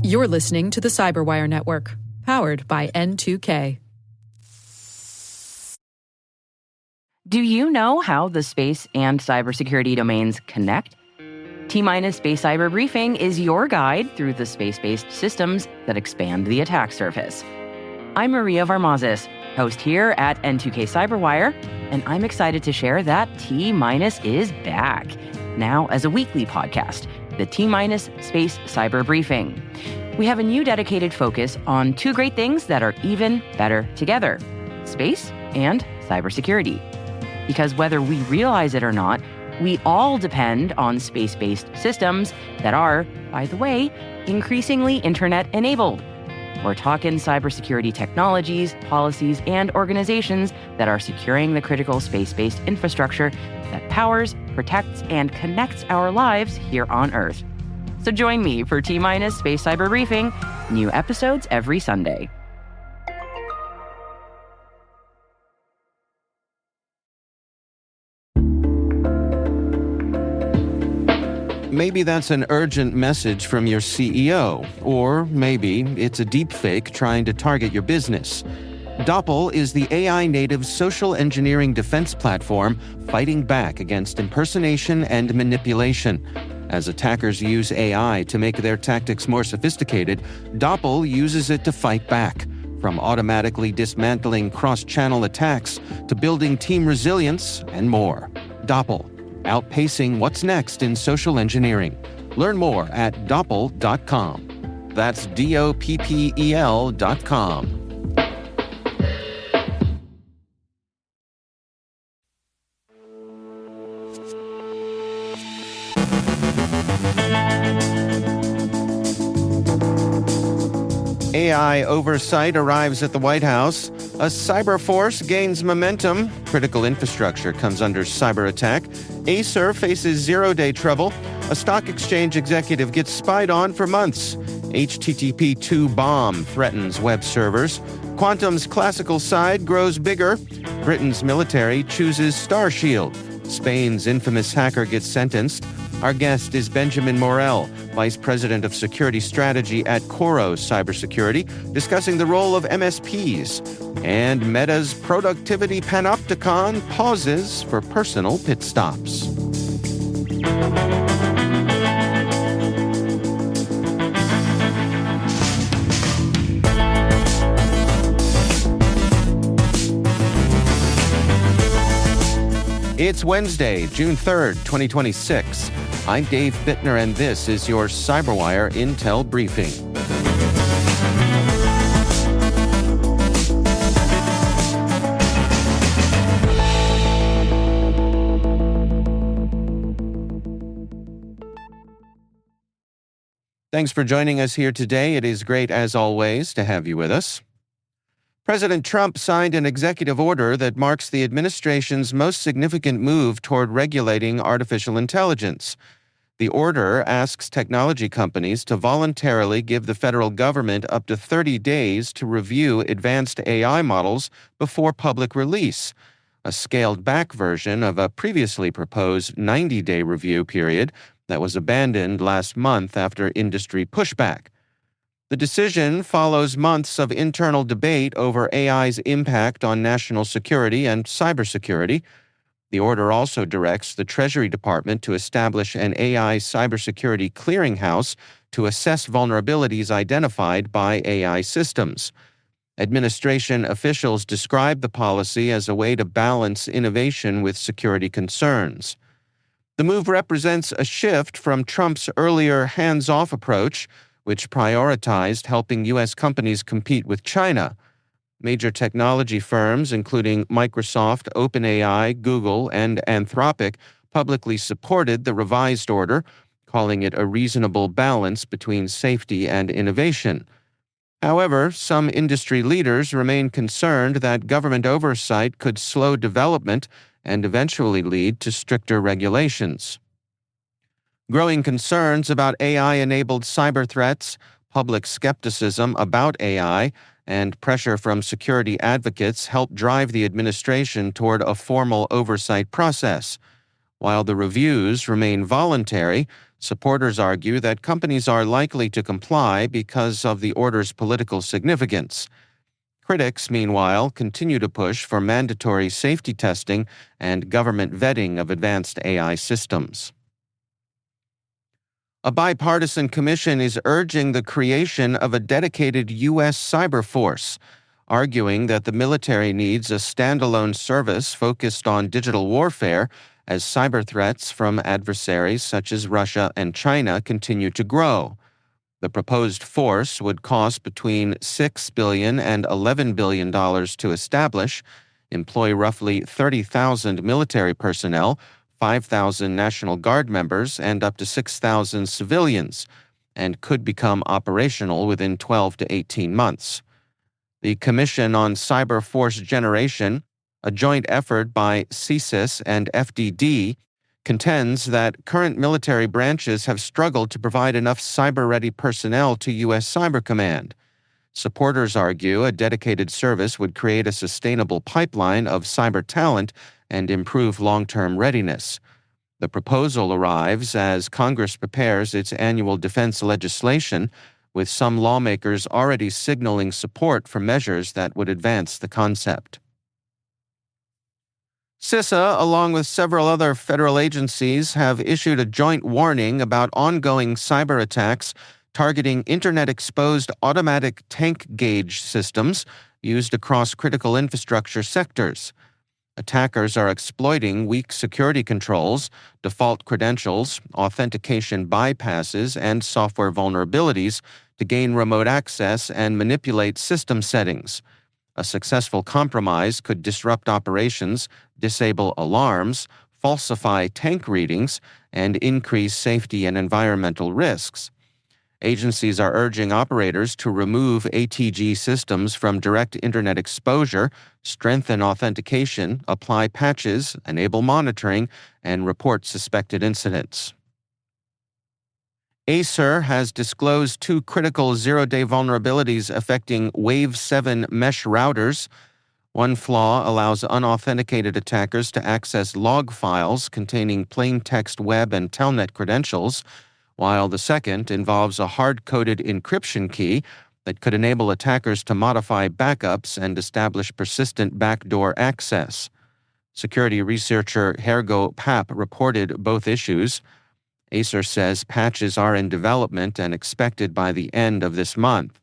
You're listening to the CyberWire Network, powered by N2K. Do you know how the space and cybersecurity domains connect? T-Minus Space Cyber Briefing is your guide through the space-based systems that expand the attack surface. I'm Maria Varmazis, host here at N2K CyberWire, and I'm excited to share that T-Minus is back, now as a weekly podcast, the T-Minus Space Cyber Briefing. We have a new dedicated focus on two great things that are even better together, space and cybersecurity. Because whether we realize it or not, we all depend on space-based systems that are, by the way, increasingly internet-enabled. We're talking cybersecurity technologies, policies, and organizations that are securing the critical space-based infrastructure that powers, protects, and connects our lives here on Earth. So join me for T-Minus Space Cyber Briefing, new episodes every Sunday. Maybe that's an urgent message from your CEO, or maybe it's a deepfake trying to target your business. Doppel is the AI-native social engineering defense platform fighting back against impersonation and manipulation. As attackers use AI to make their tactics more sophisticated, Doppel uses it to fight back, from automatically dismantling cross-channel attacks to building team resilience and more. Doppel, outpacing what's next in social engineering. Learn more at doppel.com. That's DOPPEL.com. AI oversight arrives at the White House. A cyber force gains momentum. Critical infrastructure comes under cyber attack. Acer faces zero-day trouble. A stock exchange executive gets spied on for months. HTTP2 bomb threatens web servers. Quantum's classical side grows bigger. Britain's military chooses Starshield. Spain's infamous hacker gets sentenced. Our guest is Benjamin Morrell, Vice President of Security Strategy at Coro Cybersecurity, discussing the role of MSPs. And Meta's productivity panopticon pauses for personal pit stops. It's Wednesday, June 3rd, 2026. I'm Dave Bittner, and this is your CyberWire Intel Briefing. Thanks for joining us here today. It is great, as always, to have you with us. President Trump signed an executive order that marks the administration's most significant move toward regulating artificial intelligence. The order asks technology companies to voluntarily give the federal government up to 30 days to review advanced AI models before public release, a scaled-back version of a previously proposed 90-day review period that was abandoned last month after industry pushback. The decision follows months of internal debate over AI's impact on national security and cybersecurity. The order also directs the Treasury Department to establish an AI cybersecurity clearinghouse to assess vulnerabilities identified by AI systems. Administration officials describe the policy as a way to balance innovation with security concerns. The move represents a shift from Trump's earlier hands-off approach, which prioritized helping U.S. companies compete with China. Major technology firms, including Microsoft, OpenAI, Google, and Anthropic, publicly supported the revised order, calling it a reasonable balance between safety and innovation. However, some industry leaders remain concerned that government oversight could slow development and eventually lead to stricter regulations. Growing concerns about AI-enabled cyber threats, public skepticism about AI, and pressure from security advocates help drive the administration toward a formal oversight process. While the reviews remain voluntary, Supporters argue that companies are likely to comply because of the order's political significance. Critics, meanwhile, continue to push for mandatory safety testing and government vetting of advanced AI systems. A bipartisan commission is urging the creation of a dedicated U.S. cyber force, arguing that the military needs a standalone service focused on digital warfare as cyber threats from adversaries such as Russia and China continue to grow. The proposed force would cost between $6 billion and $11 billion to establish, employ roughly 30,000 military personnel, 5,000 National Guard members, and up to 6,000 civilians, and could become operational within 12 to 18 months. The Commission on Cyber Force Generation, a joint effort by CSIS and FDD, contends that current military branches have struggled to provide enough cyber-ready personnel to U.S. Cyber Command. Supporters argue a dedicated service would create a sustainable pipeline of cyber talent and improve long-term readiness. The proposal arrives as Congress prepares its annual defense legislation, with some lawmakers already signaling support for measures that would advance the concept. CISA, along with several other federal agencies, have issued a joint warning about ongoing cyber attacks targeting Internet-exposed automatic tank gauge systems used across critical infrastructure sectors. Attackers are exploiting weak security controls, default credentials, authentication bypasses, and software vulnerabilities to gain remote access and manipulate system settings. A successful compromise could disrupt operations, disable alarms, falsify tank readings, and increase safety and environmental risks. Agencies are urging operators to remove ATG systems from direct Internet exposure, strengthen authentication, apply patches, enable monitoring, and report suspected incidents. Acer has disclosed 2 critical zero-day vulnerabilities affecting Wave 7 mesh routers. One flaw allows unauthenticated attackers to access log files containing plain text web and telnet credentials, while the second involves a hard-coded encryption key that could enable attackers to modify backups and establish persistent backdoor access. Security researcher Hergo Papp reported both issues. Acer says patches are in development and expected by the end of this month.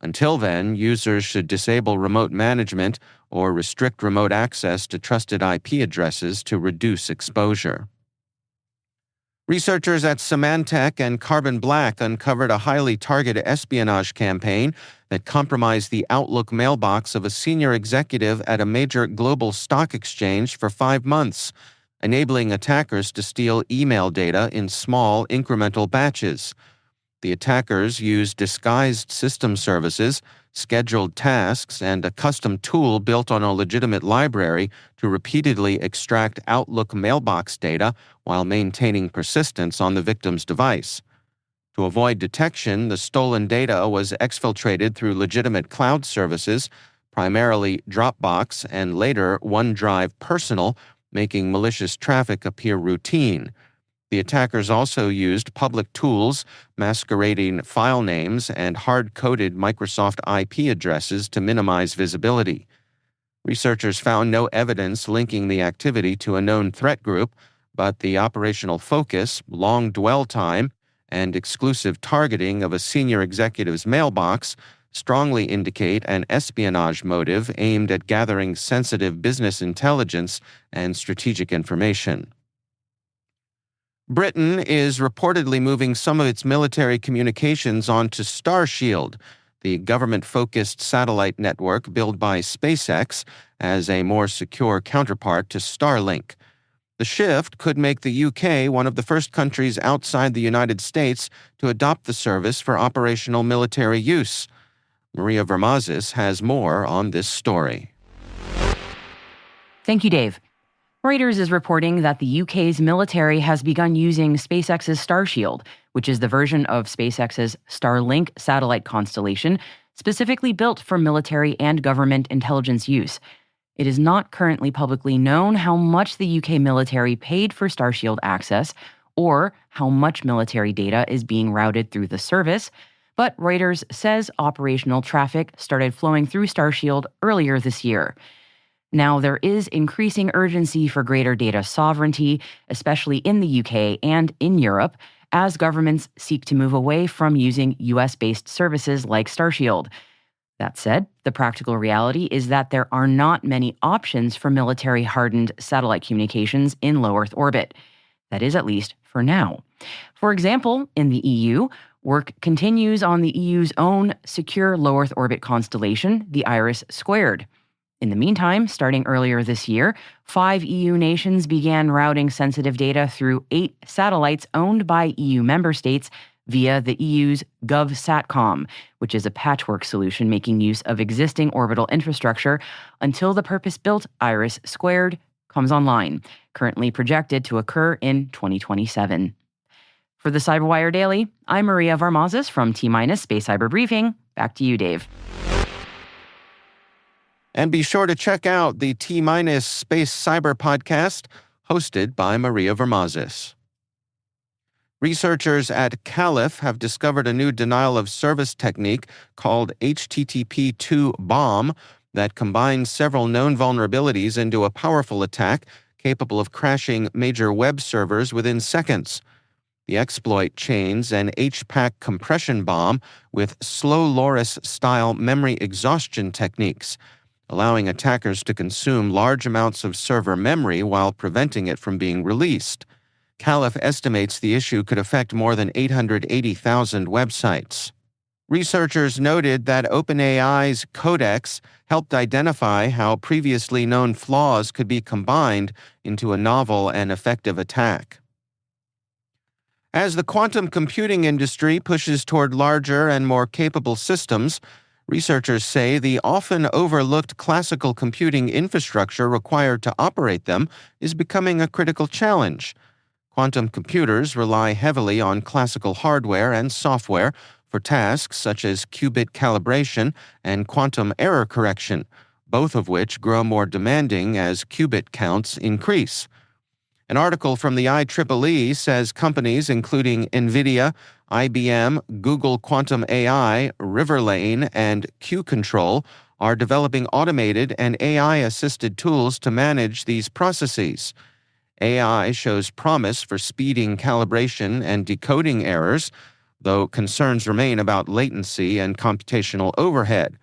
Until then, users should disable remote management or restrict remote access to trusted IP addresses to reduce exposure. Researchers at Symantec and Carbon Black uncovered a highly targeted espionage campaign that compromised the Outlook mailbox of a senior executive at a major global stock exchange for 5 months, enabling attackers to steal email data in small, incremental batches. The attackers used disguised system services, scheduled tasks, and a custom tool built on a legitimate library to repeatedly extract Outlook mailbox data while maintaining persistence on the victim's device. To avoid detection, the stolen data was exfiltrated through legitimate cloud services, primarily Dropbox and later OneDrive Personal, making malicious traffic appear routine. The attackers also used public tools masquerading file names and hard-coded Microsoft IP addresses to minimize visibility. Researchers found no evidence linking the activity to a known threat group, but the operational focus, long dwell time, and exclusive targeting of a senior executive's mailbox strongly indicate an espionage motive aimed at gathering sensitive business intelligence and strategic information. Britain is reportedly moving some of its military communications onto Starshield, the government-focused satellite network built by SpaceX, as a more secure counterpart to Starlink. The shift could make the UK one of the first countries outside the United States to adopt the service for operational military use. Maria Vermazis has more on this story. Thank you, Dave. Reuters is reporting that the UK's military has begun using SpaceX's Starshield, which is the version of SpaceX's Starlink satellite constellation, specifically built for military and government intelligence use. It is not currently publicly known how much the UK military paid for Starshield access or how much military data is being routed through the service, but Reuters says operational traffic started flowing through Starshield earlier this year. Now, there is increasing urgency for greater data sovereignty, especially in the UK and in Europe, as governments seek to move away from using US-based services like Starshield. That said, the practical reality is that there are not many options for military-hardened satellite communications in low Earth orbit. That is, at least for now. For example, in the EU, work continues on the EU's own secure low Earth orbit constellation, the IRIS². In the meantime, starting earlier this year, 5 EU nations began routing sensitive data through 8 satellites owned by EU member states via the EU's GovSatcom, which is a patchwork solution making use of existing orbital infrastructure until the purpose-built IRIS² comes online, currently projected to occur in 2027. For the CyberWire Daily, I'm Maria Varmazes from T- Space Cyber Briefing. Back to you, Dave. And be sure to check out the T- Space Cyber podcast hosted by Maria Varmazes. Researchers at Calif have discovered a new denial-of-service technique called HTTP2 bomb that combines several known vulnerabilities into a powerful attack capable of crashing major web servers within seconds. The exploit chains an HPAC compression bomb with slow loris-style memory exhaustion techniques, allowing attackers to consume large amounts of server memory while preventing it from being released. Calif estimates the issue could affect more than 880,000 websites. Researchers noted that OpenAI's Codex helped identify how previously known flaws could be combined into a novel and effective attack. As the quantum computing industry pushes toward larger and more capable systems, researchers say the often overlooked classical computing infrastructure required to operate them is becoming a critical challenge. Quantum computers rely heavily on classical hardware and software for tasks such as qubit calibration and quantum error correction, both of which grow more demanding as qubit counts increase. An article from the IEEE says companies including NVIDIA, IBM, Google Quantum AI, Riverlane, and Q-Control are developing automated and AI-assisted tools to manage these processes. AI shows promise for speeding calibration and decoding errors, though concerns remain about latency and computational overhead.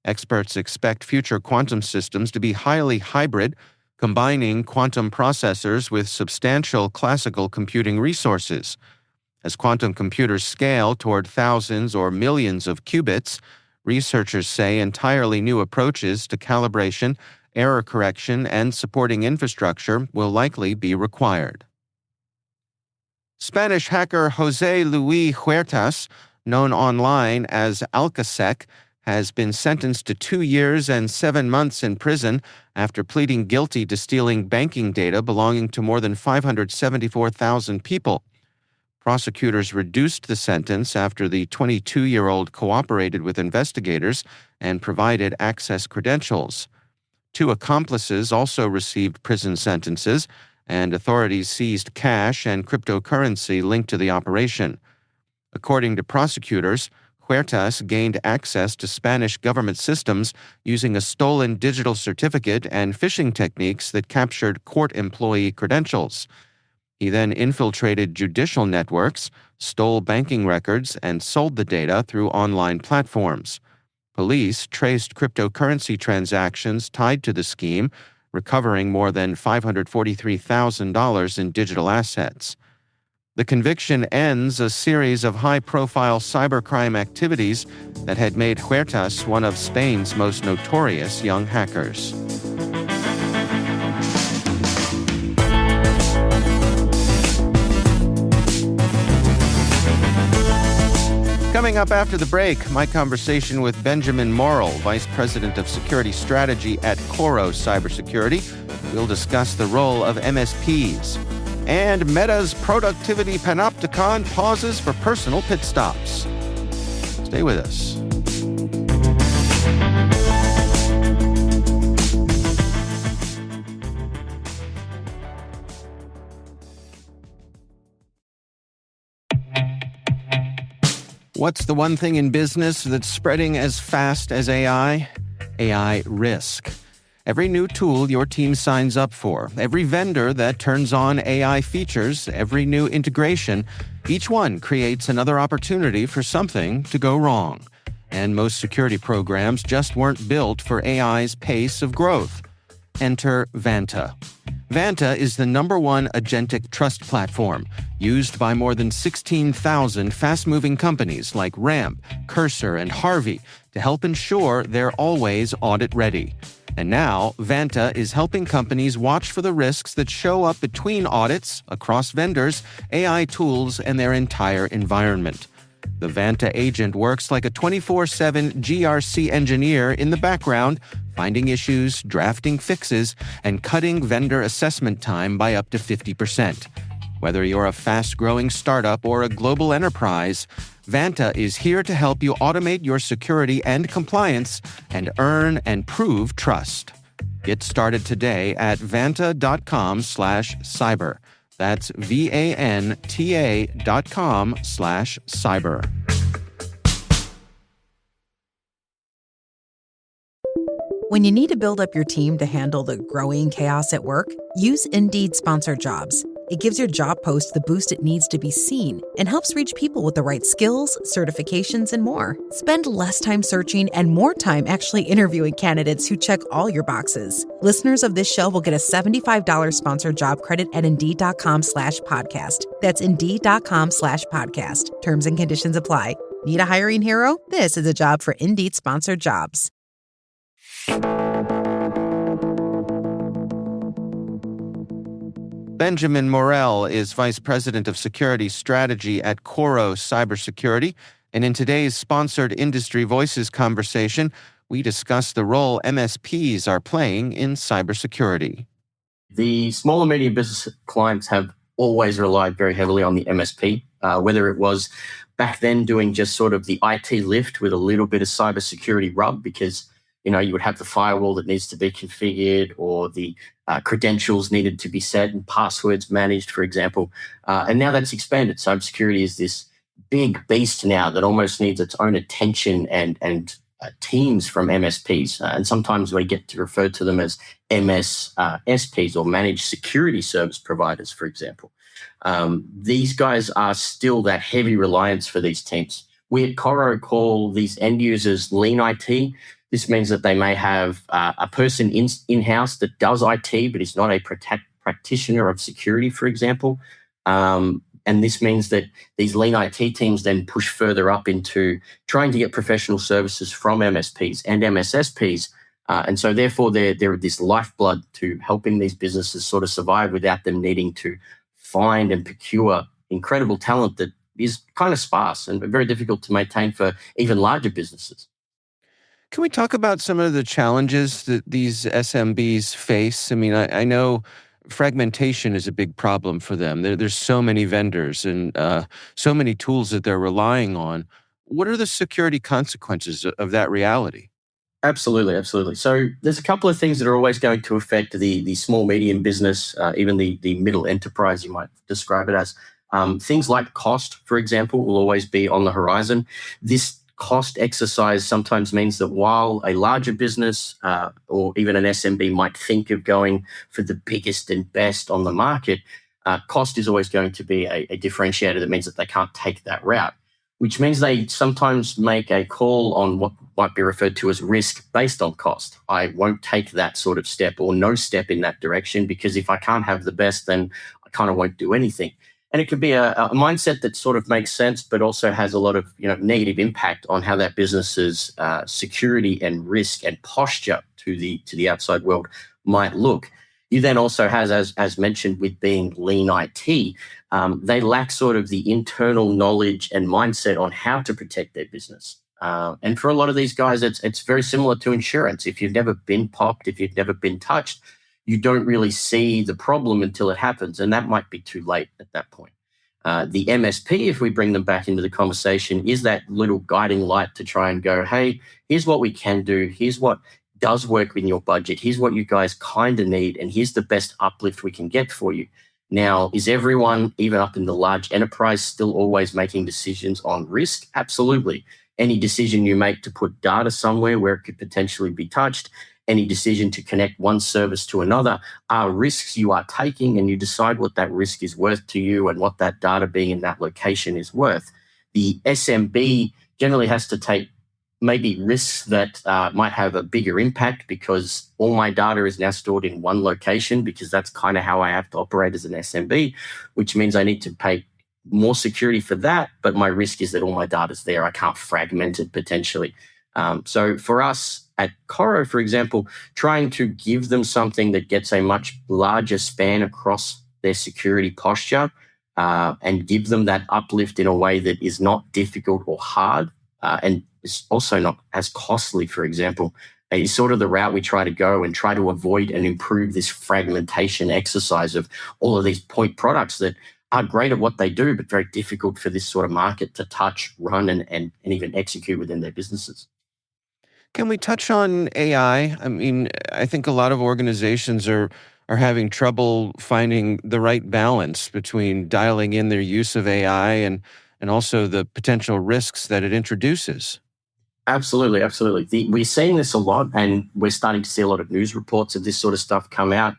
Experts expect future quantum systems to be highly hybrid, combining quantum processors with substantial classical computing resources. As quantum computers scale toward thousands or millions of qubits, researchers say entirely new approaches to calibration, error correction, and supporting infrastructure will likely be required. Spanish hacker José Luis Huertas, known online as Alcasec, has been sentenced to 2 years and 7 months in prison after pleading guilty to stealing banking data belonging to more than 574,000 people. Prosecutors reduced the sentence after the 22-year-old cooperated with investigators and provided access credentials. 2 accomplices also received prison sentences, and authorities seized cash and cryptocurrency linked to the operation. According to prosecutors, Huertas gained access to Spanish government systems using a stolen digital certificate and phishing techniques that captured court employee credentials. He then infiltrated judicial networks, stole banking records, and sold the data through online platforms. Police traced cryptocurrency transactions tied to the scheme, recovering more than $543,000 in digital assets. The conviction ends a series of high-profile cybercrime activities that had made Huertas one of Spain's most notorious young hackers. Coming up after the break, my conversation with Benjamin Morrell, Vice President of Security Strategy at Coro Cybersecurity. We'll discuss the role of MSPs. And Meta's productivity panopticon pauses for personal pit stops. Stay with us. What's the one thing in business that's spreading as fast as AI? AI risk. Every new tool your team signs up for, every vendor that turns on AI features, every new integration, each one creates another opportunity for something to go wrong. And most security programs just weren't built for AI's pace of growth. Enter Vanta. Vanta is the #1 agentic trust platform, used by more than 16,000 fast-moving companies like Ramp, Cursor, and Harvey to help ensure they're always audit-ready. And now, Vanta is helping companies watch for the risks that show up between audits, across vendors, AI tools, and their entire environment. The Vanta agent works like a 24/7 GRC engineer in the background, finding issues, drafting fixes, and cutting vendor assessment time by up to 50%. Whether you're a fast-growing startup or a global enterprise, Vanta is here to help you automate your security and compliance and earn and prove trust. Get started today at vanta.com/cyber. That's VANTA.com/cyber. When you need to build up your team to handle the growing chaos at work, use Indeed Sponsored Jobs. It gives your job post the boost it needs to be seen and helps reach people with the right skills, certifications, and more. Spend less time searching and more time actually interviewing candidates who check all your boxes. Listeners of this show will get a $75 sponsored job credit at Indeed.com/podcast. That's Indeed.com/podcast. Terms and conditions apply. Need a hiring hero? This is a job for Indeed Sponsored Jobs. Benjamin Morrell is Vice President of Security Strategy at Coro Cybersecurity, and in today's sponsored Industry Voices conversation, we discuss the role MSPs are playing in cybersecurity. The small and medium business clients have always relied very heavily on the MSP, whether it was back then doing just sort of the IT lift with a little bit of cybersecurity rub because you would have the firewall that needs to be configured or the credentials needed to be set and passwords managed, for example. And now that's expanded. Cybersecurity is this big beast now that almost needs its own attention and teams from MSPs. And sometimes we get to refer to them as MSPs or managed security service providers, for example. These guys are still that heavy reliance for these teams. We at Coro call these end users lean IT. This means that they may have a person in-house that does IT, but is not a practitioner of security, for example. And this means that these lean IT teams then push further up into trying to get professional services from MSPs and MSSPs. And so therefore, they're this lifeblood to helping these businesses sort of survive without them needing to find and procure incredible talent that is kind of sparse and very difficult to maintain for even larger businesses. Can we talk about some of the challenges that these SMBs face? I mean, I know fragmentation is a big problem for them. There's so many vendors and so many tools that they're relying on. What are the security consequences of that reality? Absolutely, absolutely. So there's a couple of things that are always going to affect the small, medium business, even the middle enterprise, you might describe it as. Things like cost, for example, will always be on the horizon. This cost exercise sometimes means that while a larger business or even an SMB might think of going for the biggest and best on the market, cost is always going to be a differentiator that means that they can't take that route, which means they sometimes make a call on what might be referred to as risk based on cost. I won't take that sort of step or no step in that direction because if I can't have the best, then I kind of won't do anything. And it could be a mindset that sort of makes sense, but also has a lot of negative impact on how that business's security and risk and posture to the outside world might look. You then also has, as mentioned, with being lean IT, they lack sort of the internal knowledge and mindset on how to protect their business. And for a lot of these guys, it's very similar to insurance. If you've never been popped, if you've never been touched, you don't really see the problem until it happens, and that might be too late at that point. The MSP, if we bring them back into the conversation, is that little guiding light to try and go, hey, here's what we can do. Here's what does work in your budget. Here's what you guys kind of need, and here's the best uplift we can get for you. Now, is everyone, even up in the large enterprise, still always making decisions on risk? Absolutely. Any decision you make to put data somewhere where it could potentially be touched, any decision to connect one service to another are risks you are taking, and you decide what that risk is worth to you and what that data being in that location is worth. The SMB generally has to take maybe risks that might have a bigger impact because all my data is now stored in one location, because that's kind of how I have to operate as an SMB, which means I need to pay more security for that. But my risk is that all my data is there. I can't fragment it potentially. So for us at Coro, for example, trying to give them something that gets a much larger span across their security posture and give them that uplift in a way that is not difficult or hard, and is also not as costly, for example, is sort of the route we try to go and try to avoid and improve this fragmentation exercise of all of these point products that are great at what they do, but very difficult for this sort of market to touch, run, and even execute within their businesses. Can we touch on AI? I mean, I think a lot of organizations are having trouble finding the right balance between dialing in their use of AI and also the potential risks that it introduces. Absolutely, absolutely. We're seeing this a lot, and we're starting to see a lot of news reports of this sort of stuff come out.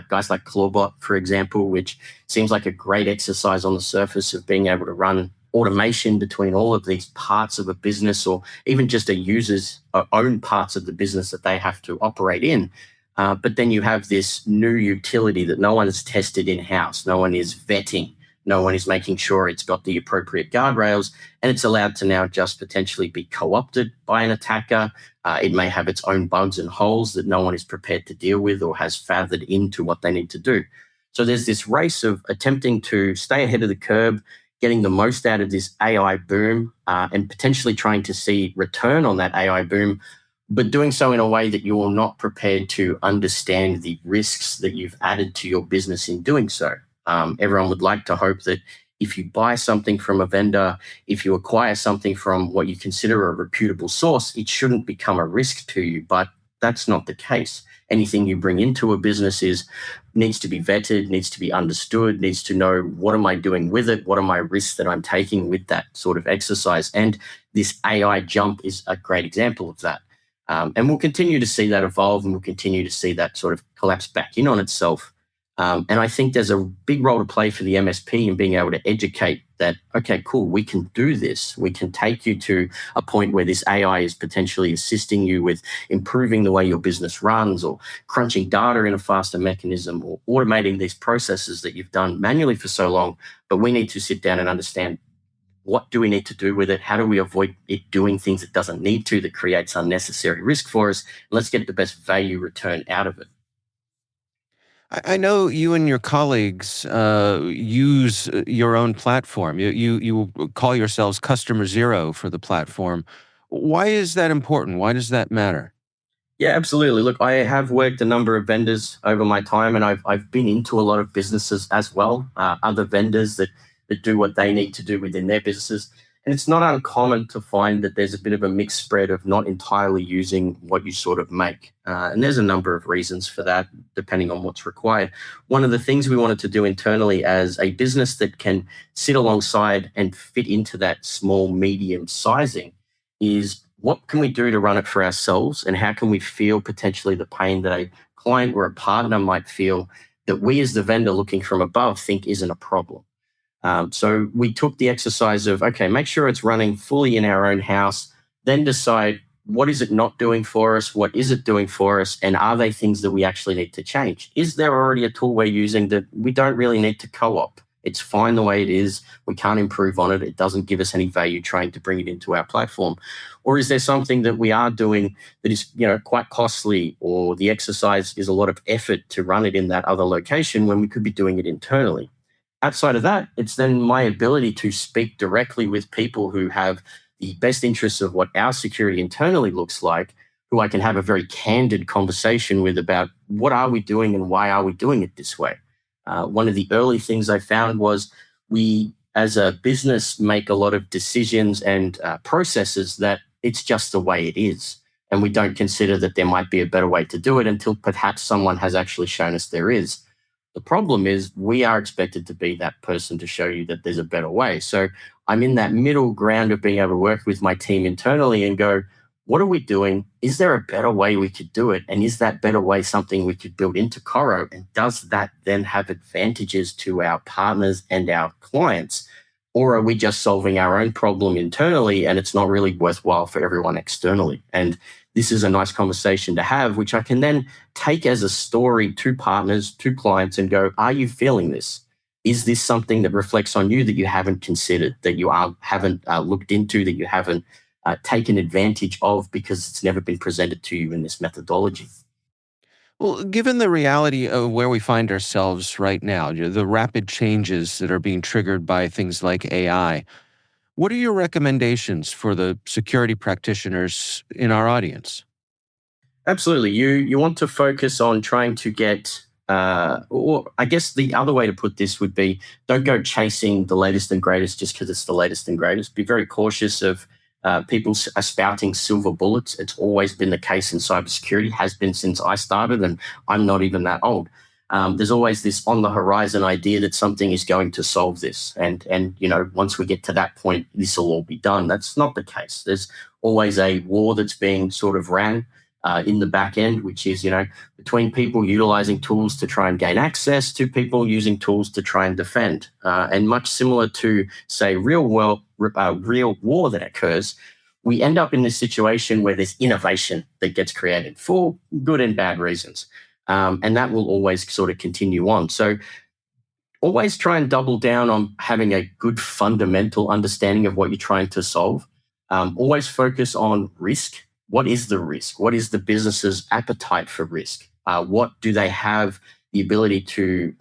Guys like Clawbot, for example, which seems like a great exercise on the surface of being able to run automation between all of these parts of a business, or even just a user's own parts of the business that they have to operate in. But then you have this new utility that no one has tested in-house. No one is vetting. No one is making sure it's got the appropriate guardrails, and it's allowed to now just potentially be co-opted by an attacker. It may have its own bugs and holes that no one is prepared to deal with or has fathered into what they need to do. So there's this race of attempting to stay ahead of the curve, getting the most out of this AI boom, and potentially trying to see return on that AI boom, but doing so in a way that you are not prepared to understand the risks that you've added to your business in doing so. Everyone would like to hope that if you buy something from a vendor, if you acquire something from what you consider a reputable source, it shouldn't become a risk to you, but that's not the case. Anything you bring into a business needs to be vetted, needs to be understood, needs to know, what am I doing with it? What are my risks that I'm taking with that sort of exercise? And this AI jump is a great example of that. And we'll continue to see that evolve, and we'll continue to see that sort of collapse back in on itself. And I think there's a big role to play for the MSP in being able to educate that, okay, cool, we can do this. We can take you to a point where this AI is potentially assisting you with improving the way your business runs, or crunching data in a faster mechanism, or automating these processes that you've done manually for so long. But we need to sit down and understand, what do we need to do with it? How do we avoid it doing things it doesn't need to, that creates unnecessary risk for us? Let's get the best value return out of it. I know you and your colleagues use your own platform. You call yourselves Customer Zero for the platform. Why is that important? Why does that matter? Yeah, absolutely. Look, I have worked a number of vendors over my time, and I've been into a lot of businesses as well, other vendors that do what they need to do within their businesses. And it's not uncommon to find that there's a bit of a mixed spread of not entirely using what you sort of make. And there's a number of reasons for that, depending on what's required. One of the things we wanted to do internally as a business that can sit alongside and fit into that small, medium sizing is, what can we do to run it for ourselves, and how can we feel potentially the pain that a client or a partner might feel that we as the vendor looking from above think isn't a problem. So we took the exercise of, okay, make sure it's running fully in our own house, then decide, what is it not doing for us? What is it doing for us? And are they things that we actually need to change? Is there already a tool we're using that we don't really need to co-op? It's fine the way it is. We can't improve on it. It doesn't give us any value trying to bring it into our platform. Or is there something that we are doing that is, quite costly, or the exercise is a lot of effort to run it in that other location when we could be doing it internally? Outside of that, it's then my ability to speak directly with people who have the best interests of what our security internally looks like, who I can have a very candid conversation with about, what are we doing and why are we doing it this way? One of the early things I found was, we as a business make a lot of decisions and processes that it's just the way it is. And we don't consider that there might be a better way to do it until perhaps someone has actually shown us there is. The problem is we are expected to be that person to show you that there's a better way. So I'm in that middle ground of being able to work with my team internally and go, what are we doing? Is there a better way we could do it? And is that better way something we could build into Coro? And does that then have advantages to our partners and our clients? Or are we just solving our own problem internally and it's not really worthwhile for everyone externally? And this is a nice conversation to have, which I can then take as a story to partners, to clients, and go, are you feeling this? Is this something that reflects on you that you haven't considered, that you haven't looked into, that you haven't taken advantage of because it's never been presented to you in this methodology? Well, given the reality of where we find ourselves right now, the rapid changes that are being triggered by things like AI, what are your recommendations for the security practitioners in our audience? Absolutely. You want to focus on trying to get, or I guess the other way to put this would be, don't go chasing the latest and greatest just because it's the latest and greatest. Be very cautious of people spouting silver bullets. It's always been the case in cybersecurity, has been since I started, and I'm not even that old. There's always this on the horizon idea that something is going to solve this. And once we get to that point, this will all be done. That's not the case. There's always a war that's being sort of ran in the back end, which is, between people utilizing tools to try and gain access to people using tools to try and defend. And much similar to, say, real war that occurs, we end up in this situation where there's innovation that gets created for good and bad reasons. And that will always sort of continue on. So always try and double down on having a good fundamental understanding of what you're trying to solve. Always focus on risk. What is the risk? What is the business's appetite for risk? What do they have the ability to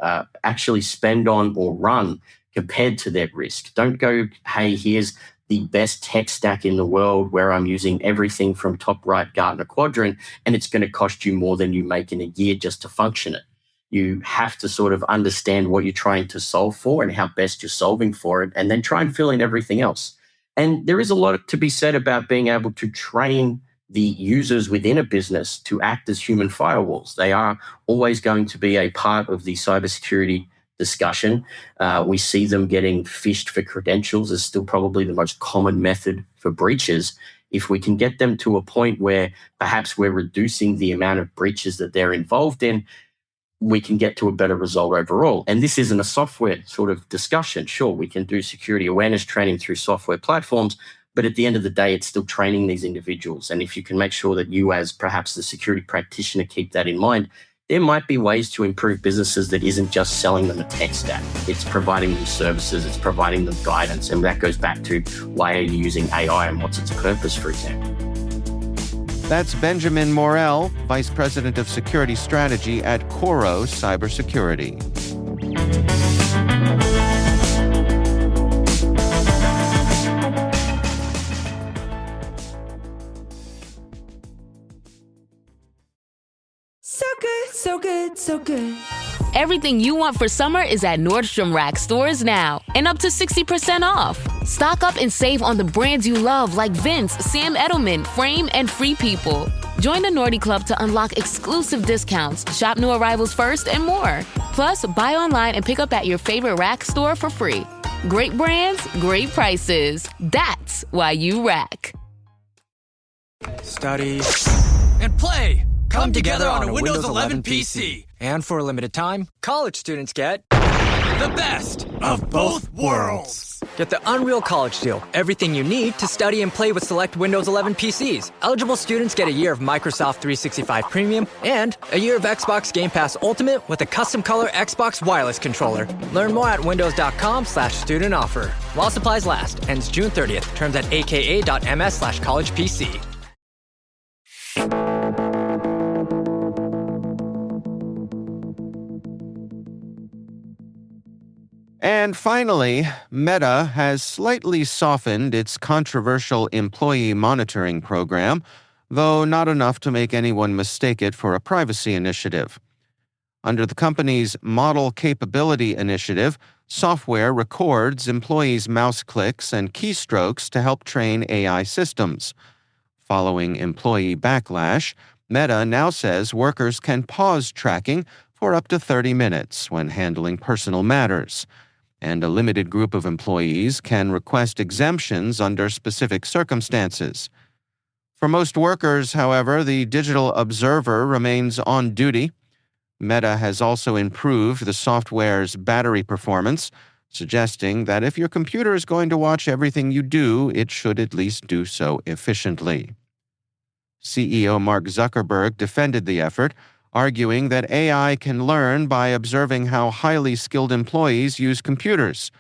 actually spend on or run compared to their risk? Don't go, hey, here's the best tech stack in the world where I'm using everything from top right Gartner quadrant, and it's going to cost you more than you make in a year just to function it. You have to sort of understand what you're trying to solve for and how best you're solving for it, and then try and fill in everything else. And there is a lot to be said about being able to train the users within a business to act as human firewalls. They are always going to be a part of the cybersecurity discussion. We see them getting phished for credentials as still probably the most common method for breaches. If we can get them to a point where perhaps we're reducing the amount of breaches that they're involved in, we can get to a better result overall. And this isn't a software sort of discussion. Sure, we can do security awareness training through software platforms, but at the end of the day, it's still training these individuals. And if you can make sure that you, as perhaps the security practitioner, keep that in mind, there might be ways to improve businesses that isn't just selling them a tech stack. It's providing them services, it's providing them guidance. And that goes back to, why are you using AI and what's its purpose, for example? That's Benjamin Morrell, Vice President of Security Strategy at Coro Cybersecurity. So good, so good, so good. Everything you want for summer is at Nordstrom Rack stores now, and up to 60% off. Stock up and save on the brands you love like Vince, Sam Edelman, Frame, and Free People. Join the Nordy Club to unlock exclusive discounts, shop new arrivals first, and more. Plus, buy online and pick up at your favorite Rack store for free. Great brands, great prices. That's why you Rack. Study and play come together on a Windows 11 PC. And for a limited time, college students get the best of both worlds. Get the Unreal College Deal. Everything you need to study and play with select Windows 11 PCs. Eligible students get a year of Microsoft 365 Premium and a year of Xbox Game Pass Ultimate with a custom color Xbox wireless controller. Learn more at windows.com/student offer. While supplies last. Ends June 30th. Terms at aka.ms/collegepc. And finally, Meta has slightly softened its controversial employee monitoring program, though not enough to make anyone mistake it for a privacy initiative. Under the company's Model Capability Initiative, software records employees' mouse clicks and keystrokes to help train AI systems. Following employee backlash, Meta now says workers can pause tracking for up to 30 minutes when handling personal matters, and a limited group of employees can request exemptions under specific circumstances. For most workers, however, the digital observer remains on duty. Meta has also improved the software's battery performance, suggesting that if your computer is going to watch everything you do, it should at least do so efficiently. CEO Mark Zuckerberg defended the effort, arguing that AI can learn by observing how highly skilled employees use computers.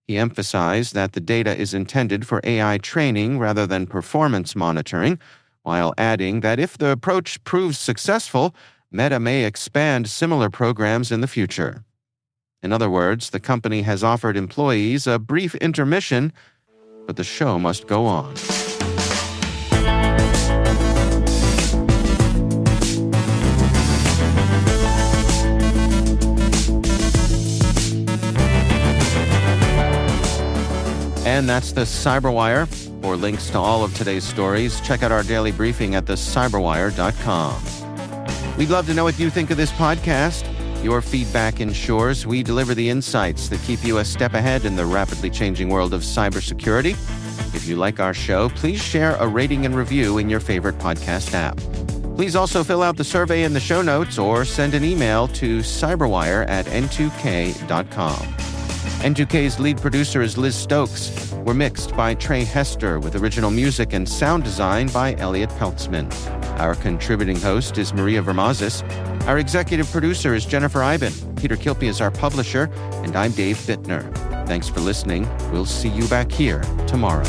He emphasized that the data is intended for AI training rather than performance monitoring, while adding that if the approach proves successful, Meta may expand similar programs in the future. In other words, the company has offered employees a brief intermission, but the show must go on. And that's the CyberWire. For links to all of today's stories, check out our daily briefing at thecyberwire.com. We'd love to know what you think of this podcast. Your feedback ensures we deliver the insights that keep you a step ahead in the rapidly changing world of cybersecurity. If you like our show, please share a rating and review in your favorite podcast app. Please also fill out the survey in the show notes or send an email to cyberwire@n2k.com. N2K's lead producer is Liz Stokes. We're mixed by Trey Hester with original music and sound design by Elliot Peltzman. Our contributing host is Maria Vermazis. Our executive producer is Jennifer Iben. Peter Kilpie is our publisher, and I'm Dave Bittner. Thanks for listening. We'll see you back here tomorrow.